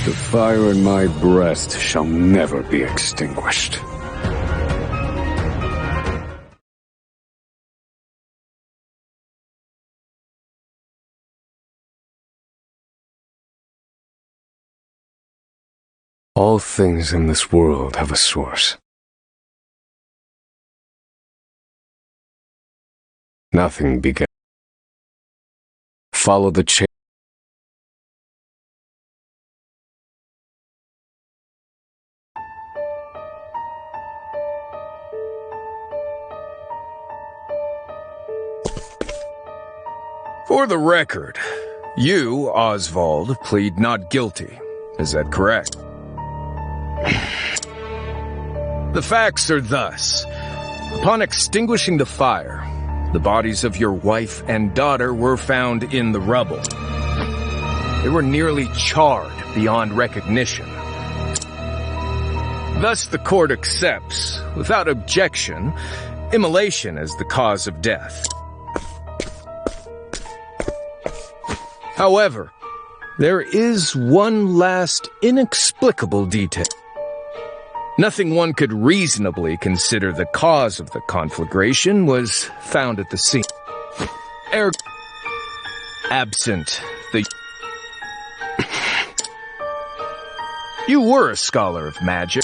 The fire in my breast shall never be extinguished. All things in this world have a source. Nothing began. Follow the chain. For the record, you, Oswald, plead not guilty. Is that correct? The facts are thus. Upon extinguishing the fire, the bodies of your wife and daughter were found in the rubble. They were nearly charred beyond recognition. Thus the court accepts, without objection, immolation as the cause of death. However, there is one last inexplicable detail. Nothing one could reasonably consider the cause of the conflagration was found at the scene. Absent the... You were a scholar of magic.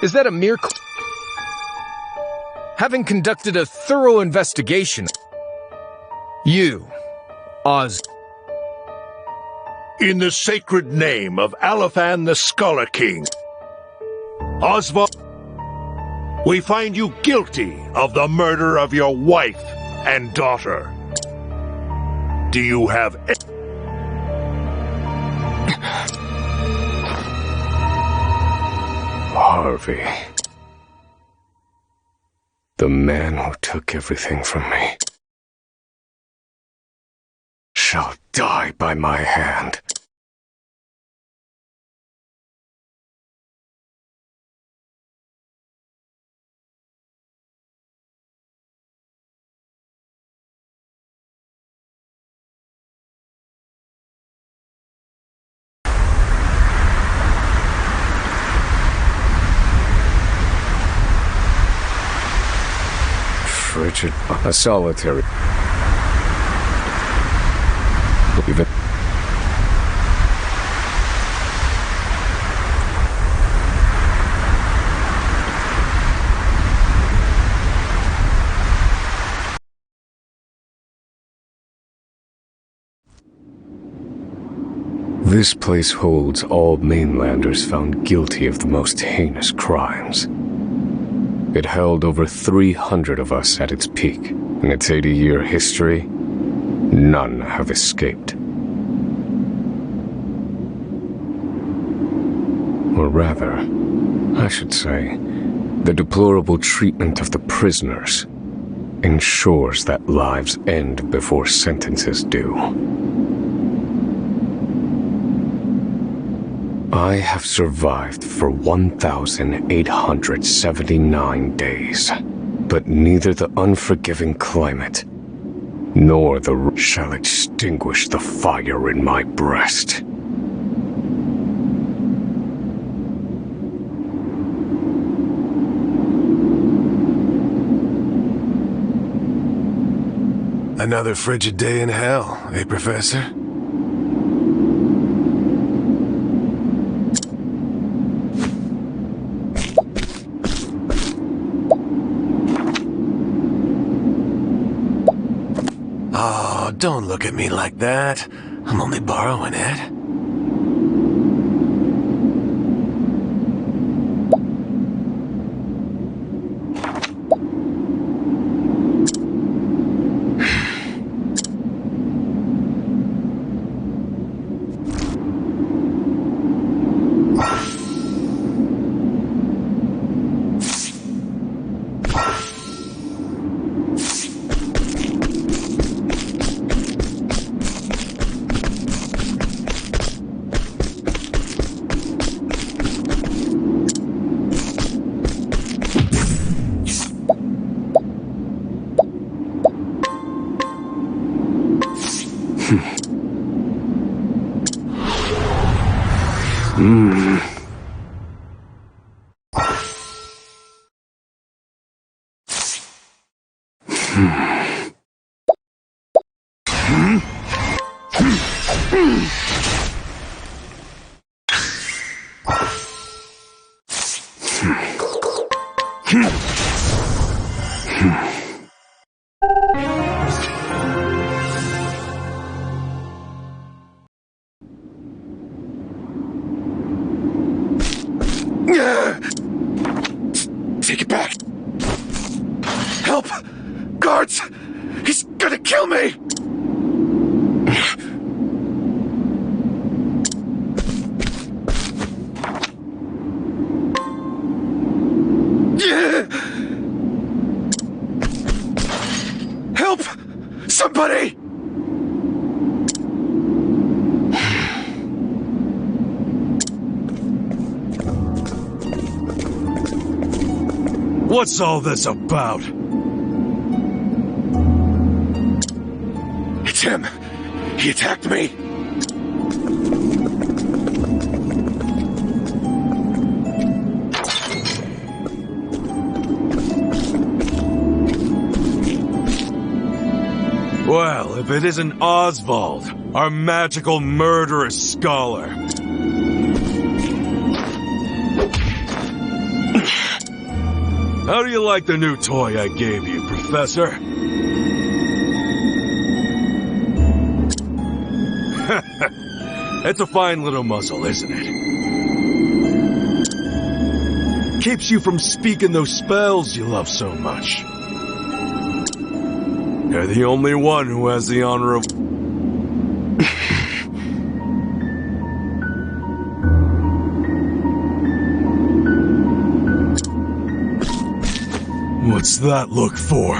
Is that a mere... Having conducted a thorough investigation, you, Oz... In the sacred name of Alephan the Scholar King, Oswald, we find you guilty of the murder of your wife and daughter. Do you have... Harvey. The man who took everything from me shall die by my hand. Frigid, a solitary. Even this place holds all mainlanders found guilty of the most heinous crimes. It held over 300 of us at its peak. In its 80-year history, none have escaped. Or rather, I should say, the deplorable treatment of the prisoners ensures that lives end before sentences do. I have survived for 1,879 days, but neither the unforgiving climate nor the shall extinguish the fire in my breast. Another frigid day in hell, eh, Professor? Oh, don't look at me like that. I'm only borrowing it. Take it back! Help! Guards! He's gonna kill me! Help! Somebody! What's all this about? It's him! He attacked me! Well, if it isn't Oswald, our magical murderous scholar. How do you like the new toy I gave you, Professor? It's a fine little muzzle, isn't it? Keeps you from speaking those spells you love so much. You're the only one who has the honor of... What's that look for?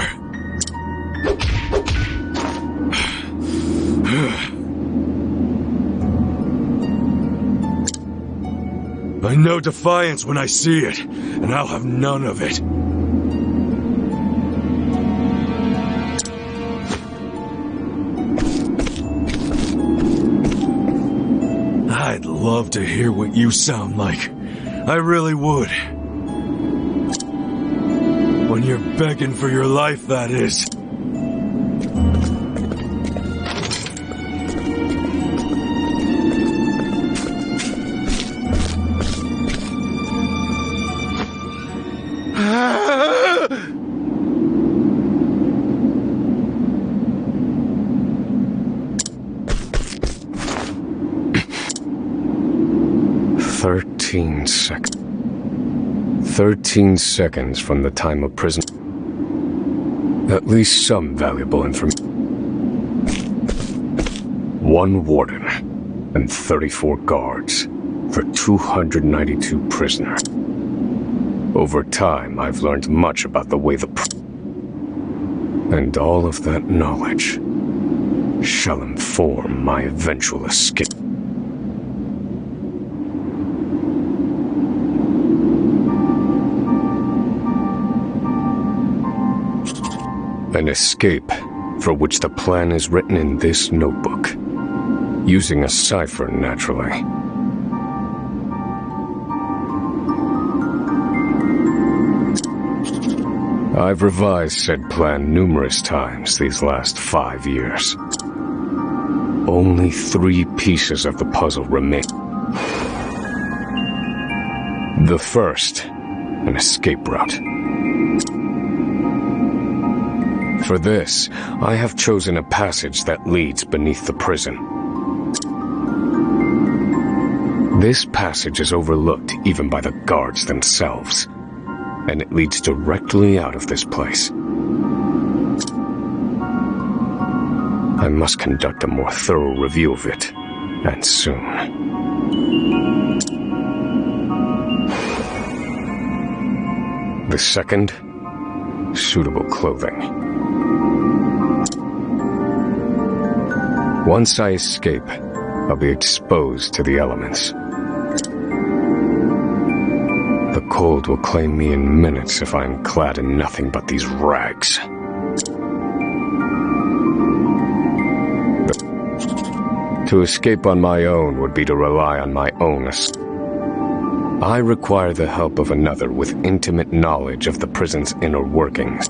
I know defiance when I see it, and I'll have none of it. I'd love to hear what you sound like. I really would. When you're begging for your life, that is. Seconds. 13 seconds from the time of prison. At least some valuable information. 1 warden and 34 guards for 292 prisoners. Over time, I've learned much about the way and all of that knowledge shall inform my eventual escape. An escape for which the plan is written in this notebook, using a cipher, naturally. I've revised said plan numerous times these last 5 years. Only 3 pieces of the puzzle remain. The first, an escape route. For this, I have chosen a passage that leads beneath the prison. This passage is overlooked even by the guards themselves, and it leads directly out of this place. I must conduct a more thorough review of it, and soon. The second, suitable clothing. Once I escape, I'll be exposed to the elements. The cold will claim me in minutes if I'm clad in nothing but these rags. To escape on my own would be to rely on my own I require the help of another with intimate knowledge of the prison's inner workings.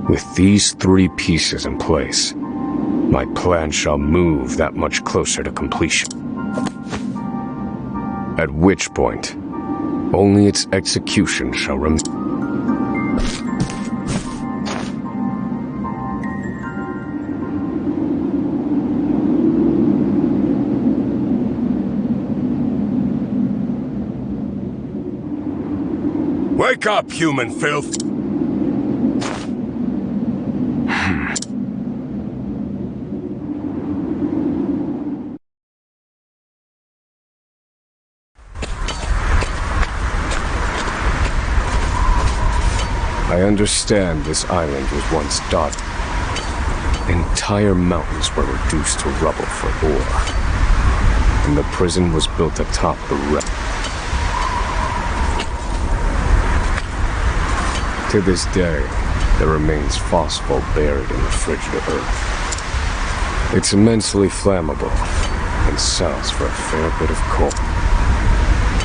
With these 3 pieces in place, my plan shall move that much closer to completion. At which point, only its execution shall remain. Wake up, human filth! I understand this island was once dotted. Entire mountains were reduced to rubble for ore, and the prison was built atop the wreck. To this day, there remains phosphor buried in the frigid earth. It's immensely flammable, and sells for a fair bit of coal.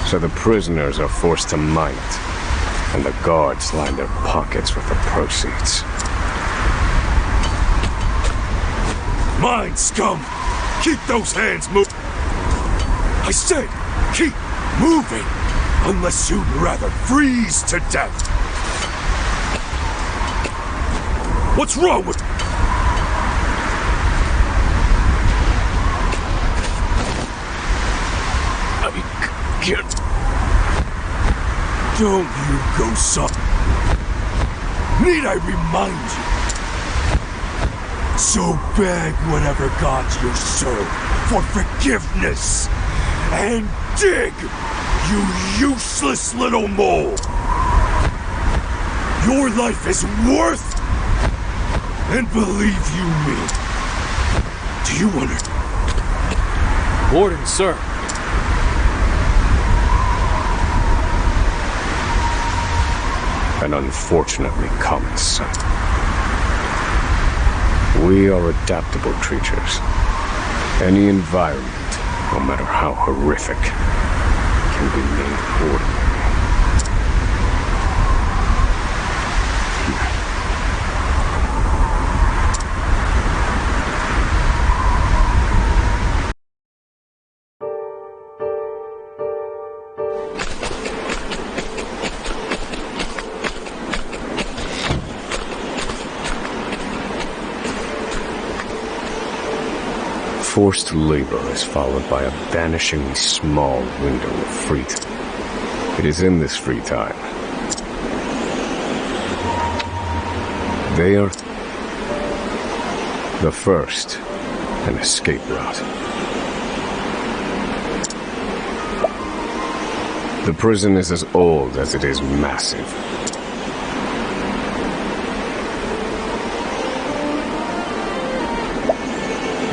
So the prisoners are forced to mine it, and the guards line their pockets with the proceeds. Mine, scum! Keep those hands moving! I said, keep moving! Unless you'd rather freeze to death! What's wrong with... I can't... Don't you go soft. Need I remind you? So beg whatever gods you serve for forgiveness. And dig, you useless little mole. Your life is worth... And believe you me. Do you understand? Warden, sir. An unfortunately common sight. We are adaptable creatures. Any environment, no matter how horrific, can be made ordinary. Forced labor is followed by a vanishingly small window of free time. It is in this free time. They are the first, an escape route. The prison is as old as it is massive.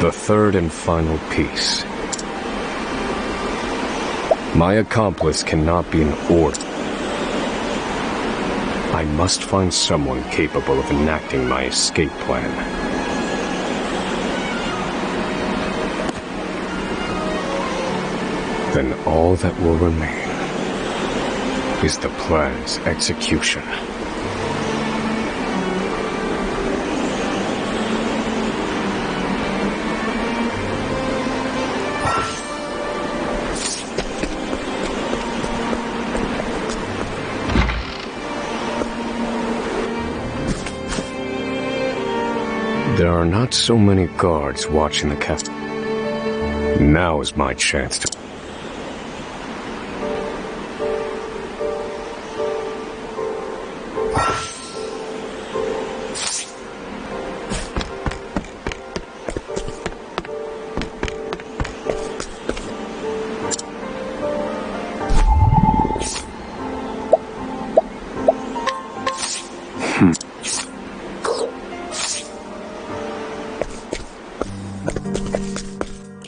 The third and final piece. My accomplice cannot be an order. I must find someone capable of enacting my escape plan. Then all that will remain is the plan's execution. There are not so many guards watching the castle. Now is my chance to...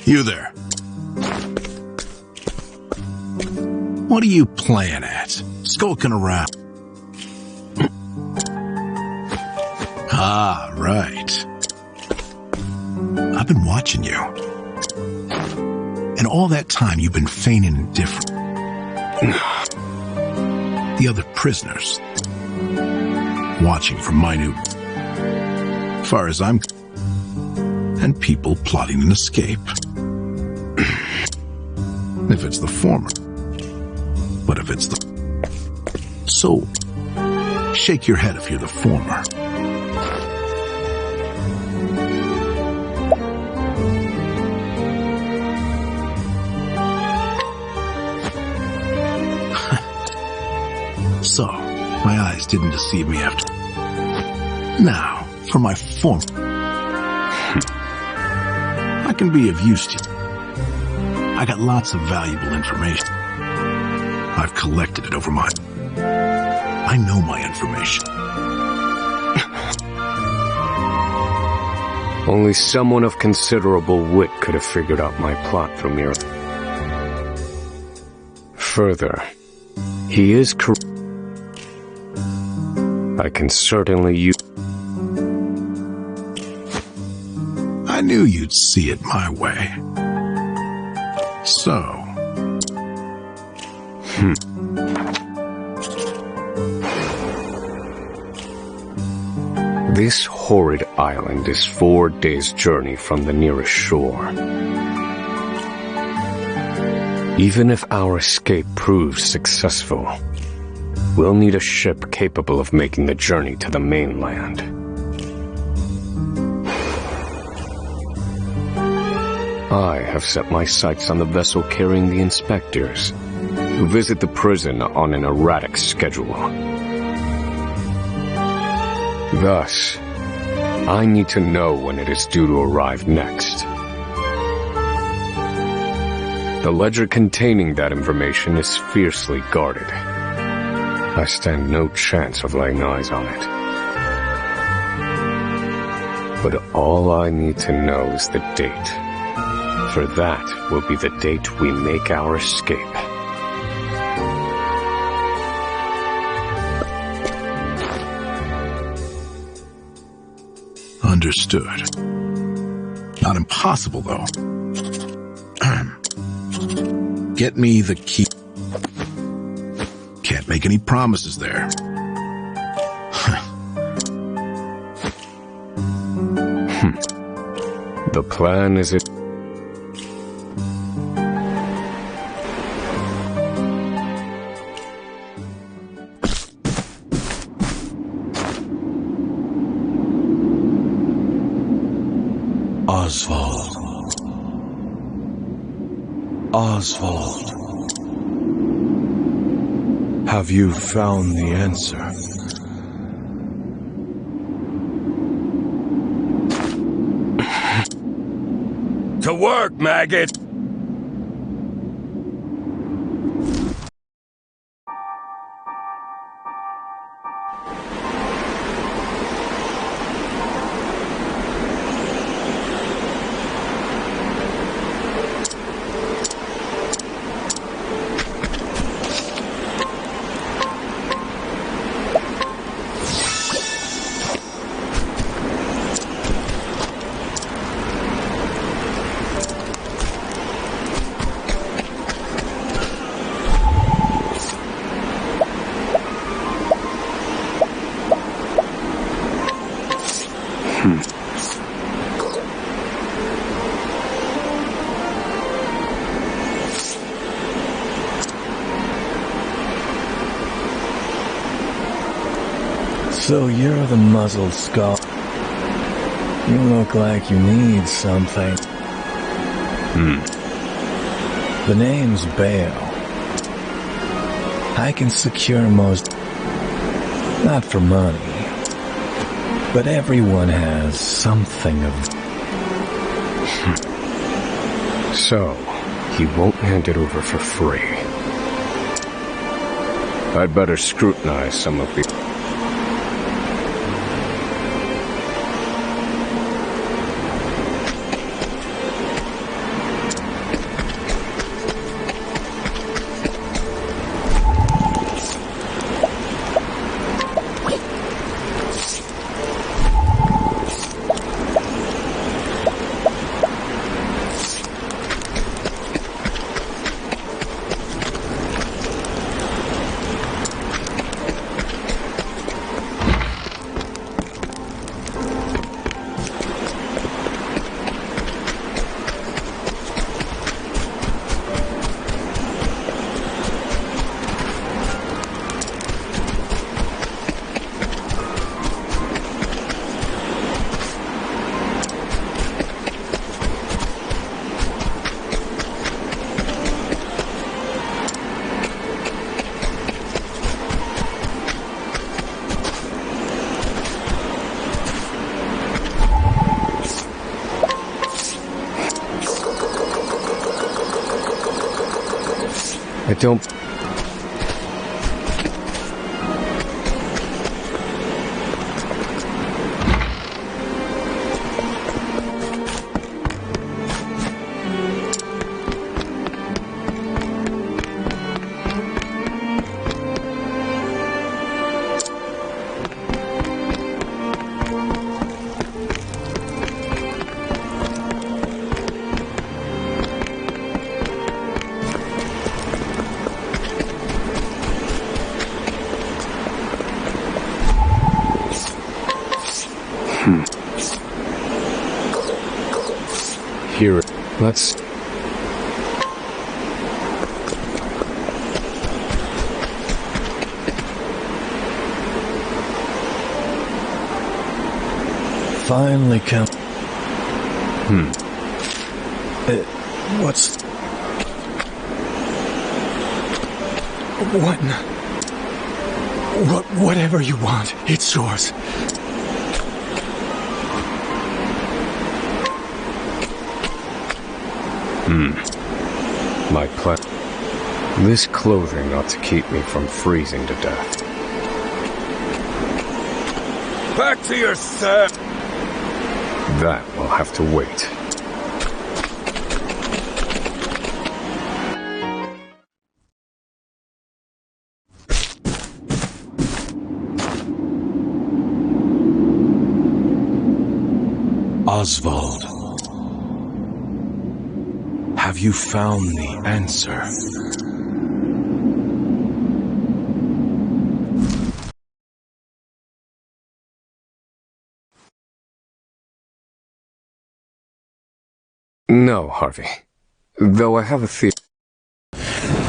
You there. What are you playing at? Skulking around. Ah, right. I've been watching you. And all that time you've been feigning indifference. The other prisoners, watching from minute, far as I'm, and people plotting an escape. If it's the former, but if it's the... So, shake your head if you're the former. So, my eyes didn't deceive me after. Now, for my form. I can be of use to you. I got lots of valuable information. I've collected it over my... I know my information. Only someone of considerable wit could have figured out my plot from your... Further, he is correct. I can certainly use... I knew you'd see it my way. So... This horrid island is 4 days' journey from the nearest shore. Even if our escape proves successful, we'll need a ship capable of making the journey to the mainland. I have set my sights on the vessel carrying the inspectors, who visit the prison on an erratic schedule. Thus, I need to know when it is due to arrive next. The ledger containing that information is fiercely guarded. I stand no chance of laying eyes on it. But all I need to know is the date. For that will be the date we make our escape. Understood. Not impossible, though. Get me the key. Can't make any promises there. The plan is it... Oswald. Oswald. Have you found the answer? To work, maggot! So you're the muzzled skull. You look like you need something. The name's Bale. I can secure most... Not for money. But everyone has something of... So, he won't hand it over for free. I'd better scrutinize some of the... I don't... Here, let's... Finally come. What's... Whatever you want, it's yours. My plan. This clothing ought to keep me from freezing to death. Back to your set! That will have to wait. Oswald. Have you found the answer? No, Harvey. Though I have a theory.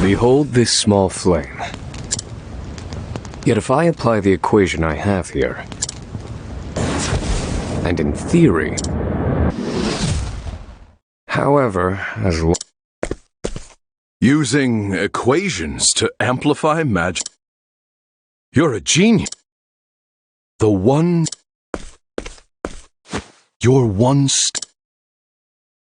Behold this small flame. Yet if I apply the equation I have here, and in theory... However, as long... Using equations to amplify magic. You're a genius. You're one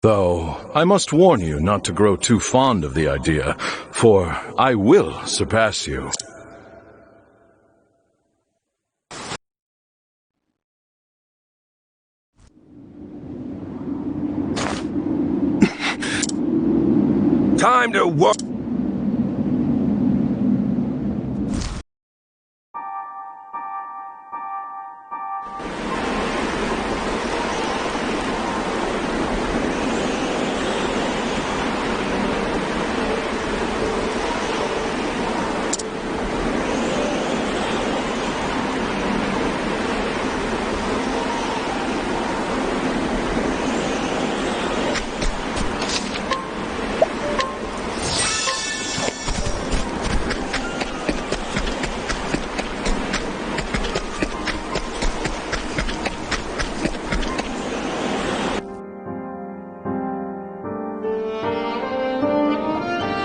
Though, I must warn you not to grow too fond of the idea, for I will surpass you. Time to work!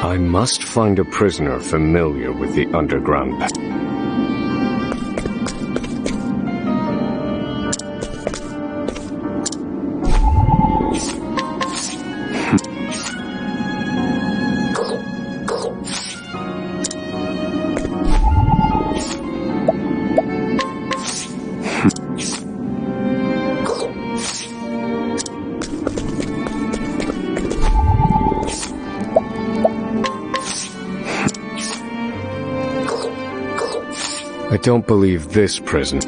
I must find a prisoner familiar with the underground path. I don't believe this prison.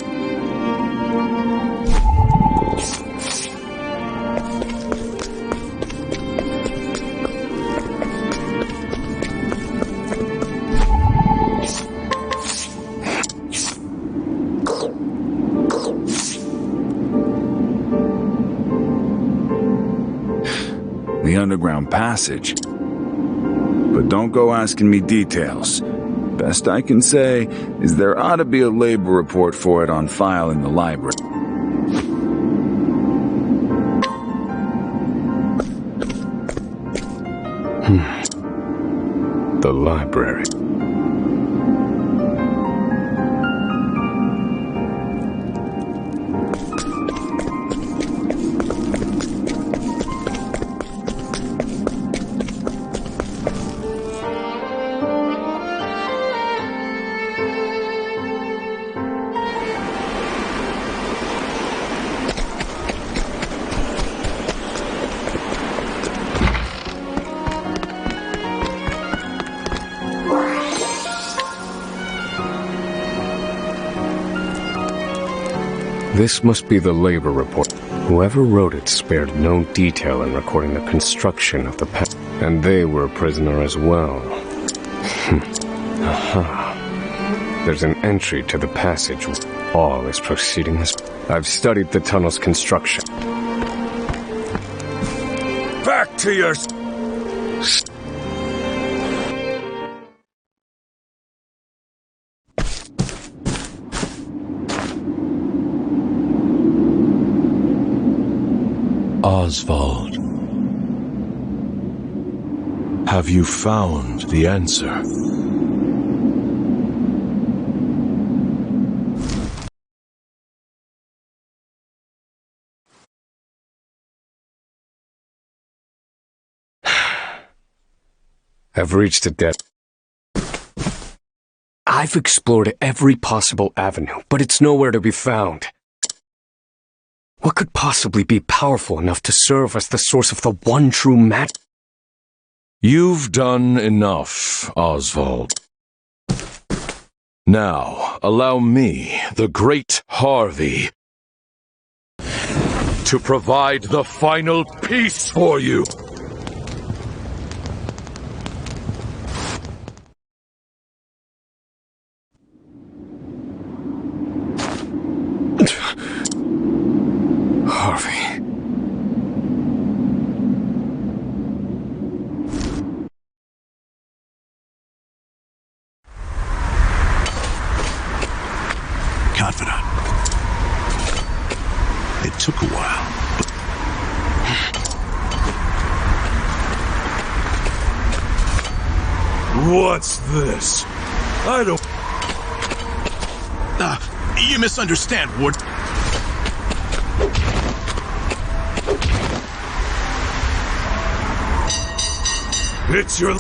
The underground passage. But don't go asking me details. Best I can say is there ought to be a labor report for it on file in the library. The library. This must be the labor report. Whoever wrote it spared no detail in recording the construction of the pen. And they were a prisoner as well. Aha. There's an entry to the passage. All is proceeding as... I've studied the tunnel's construction. Back to your... Oswald. Have you found the answer? I've reached a dead... I've explored every possible avenue, but it's nowhere to be found. What could possibly be powerful enough to serve as the source of the one true magic? You've done enough, Oswald. Now, allow me, the great Harvey, to provide the final piece for you. Harvey. Confidant. It took a while, but... What's this? I don't... You misunderstand, Ward. It's your...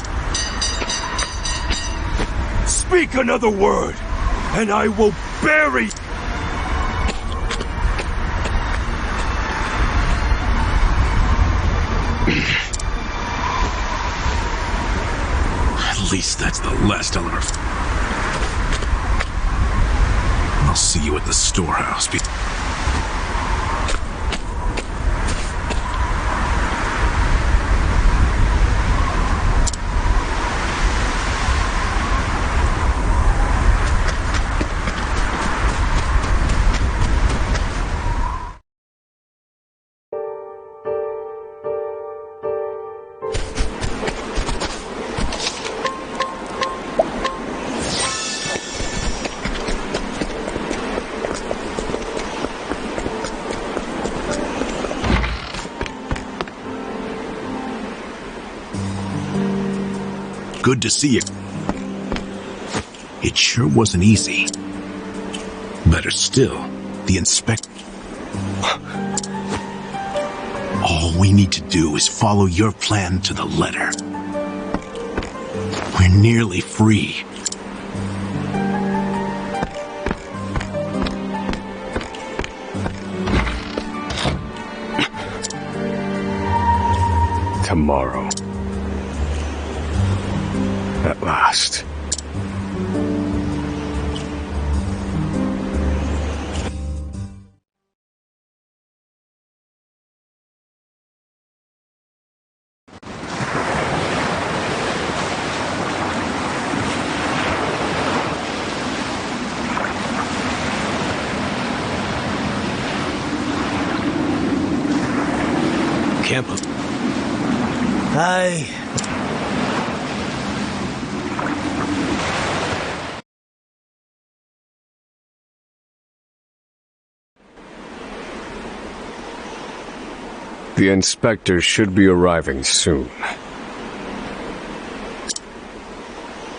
Speak another word, and I will bury... At least that's the last I'll ever... I'll see you at the storehouse. Good to see you. It sure wasn't easy. Better still, the inspector... All we need to do is follow your plan to the letter. We're nearly free. Tomorrow. At last. Camp. Hi. The inspector should be arriving soon.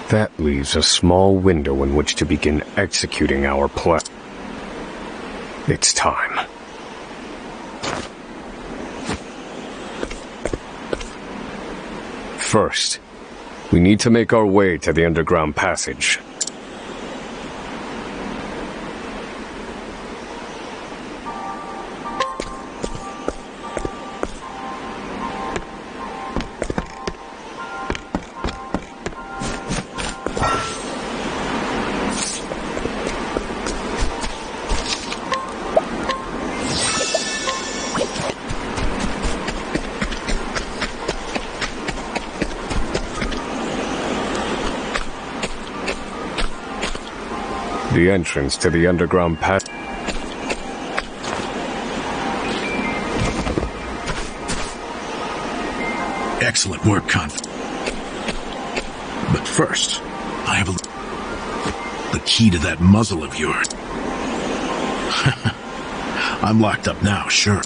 That leaves a small window in which to begin executing our plan. It's time. First, we need to make our way to the underground passage. The entrance to the underground path. Excellent work, Conf. But first, I have the key to that muzzle of yours. I'm locked up now, sure.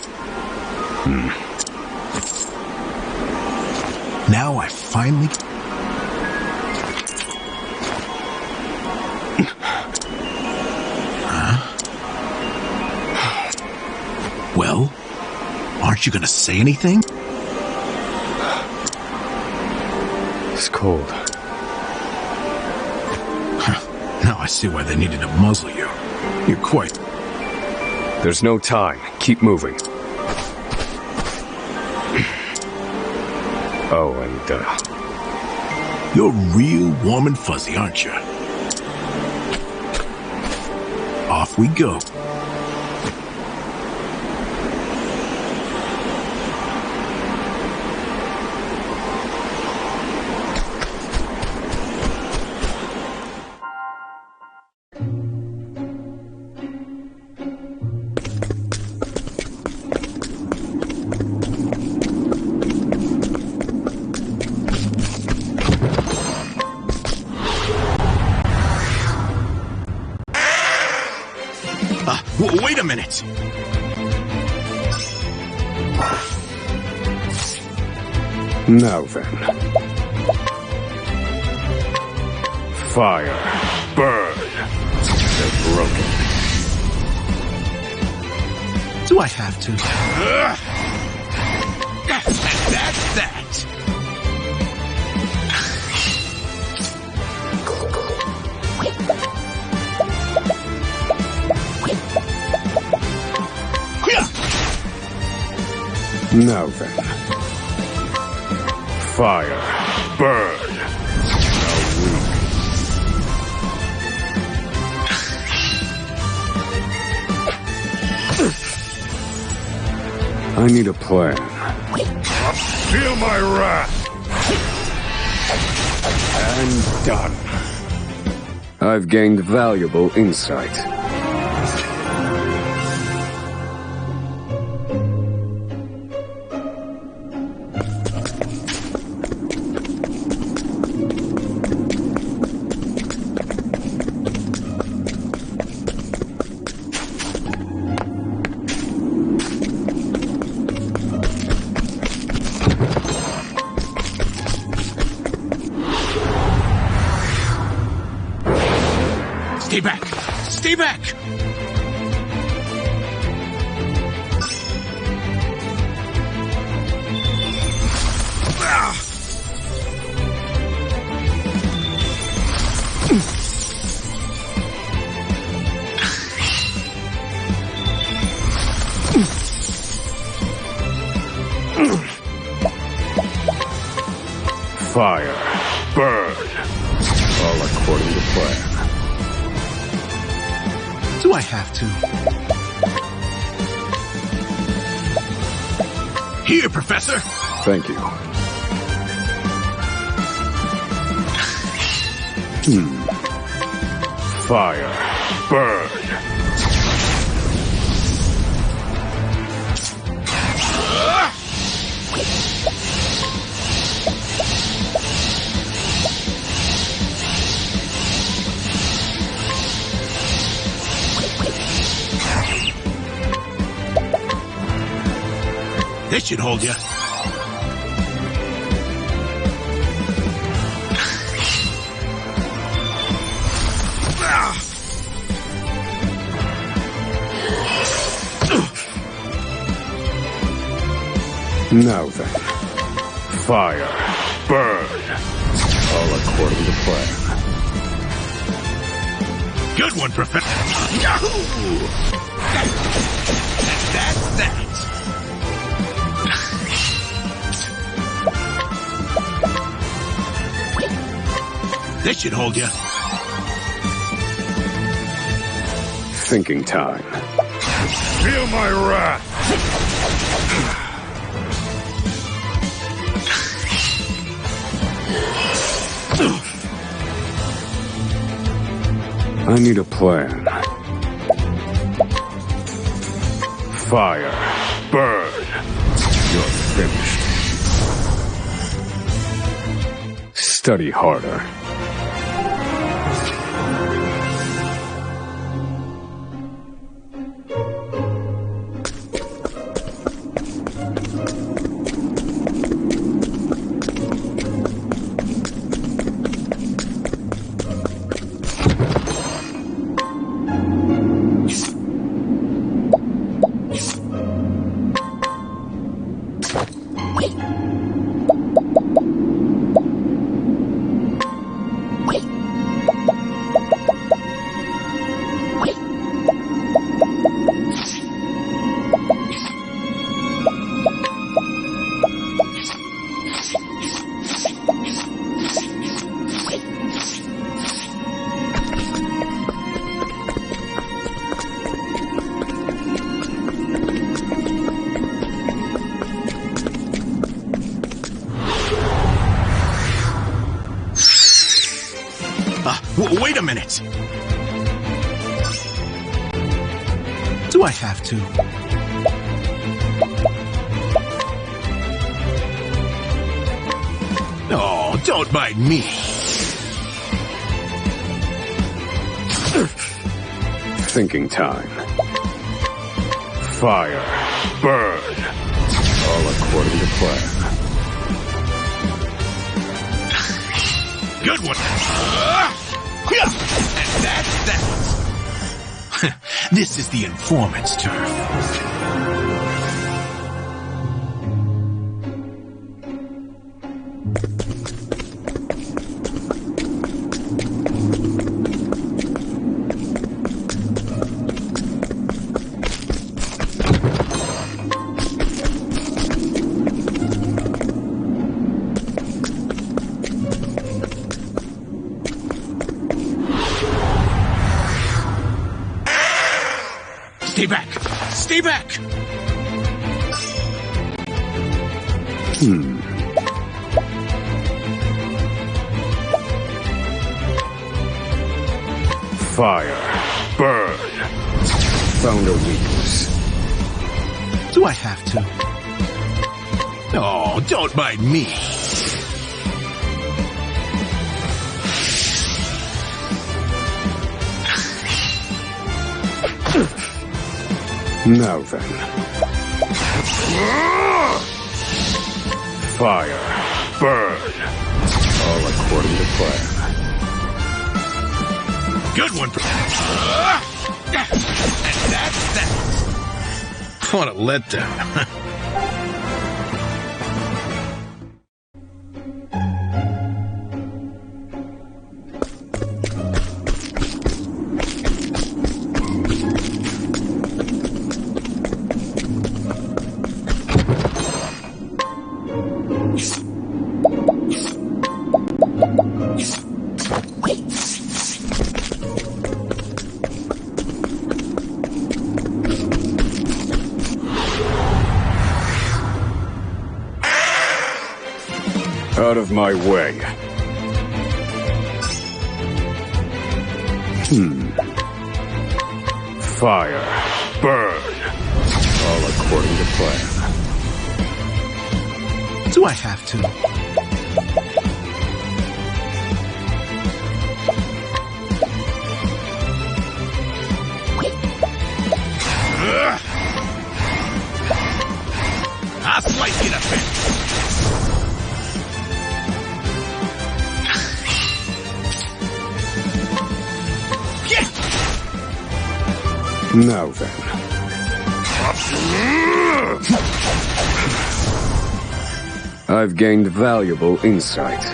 Now I finally... Well, aren't you gonna say anything? It's cold. Now I see why they needed to muzzle you. You're quite... There's no time. Keep moving. Oh, and, You're real warm and fuzzy, aren't you? Off we go. Wait a minute! now then. Fire. Burn. They're broken. Do I have to? And that's that! Now then. Fire. Burn. How weak. I need a plan. Feel my wrath! And done. I've gained valuable insight. Stay back! Stay back! Fire. Burn. All according to plan. Do I have to? Here, Professor! Thank you. Fire. Burn. This should hold you. Now then. Fire. Burn. All according to plan. Good one, Professor. That's that! This should hold you. Thinking time. Feel my wrath! I I need a plan. Fire. Burn. You're finished. Study harder. Wait a minute! Do I have to? Oh, don't mind me. Thinking time. Fire. Burn. All according to plan. Good one! And that's that! This is the informant's turf. Stay back! Stay back! Fire. Burn. Found a weakness. Do I have to? Oh, don't mind me. Now then. Fire. Burn. All according to plan. Good one. And that's that. What a letdown. Out of my way. Fire. Burn. All according to plan. Do I have to? I'll slice you to bits. Now then. I've gained valuable insight.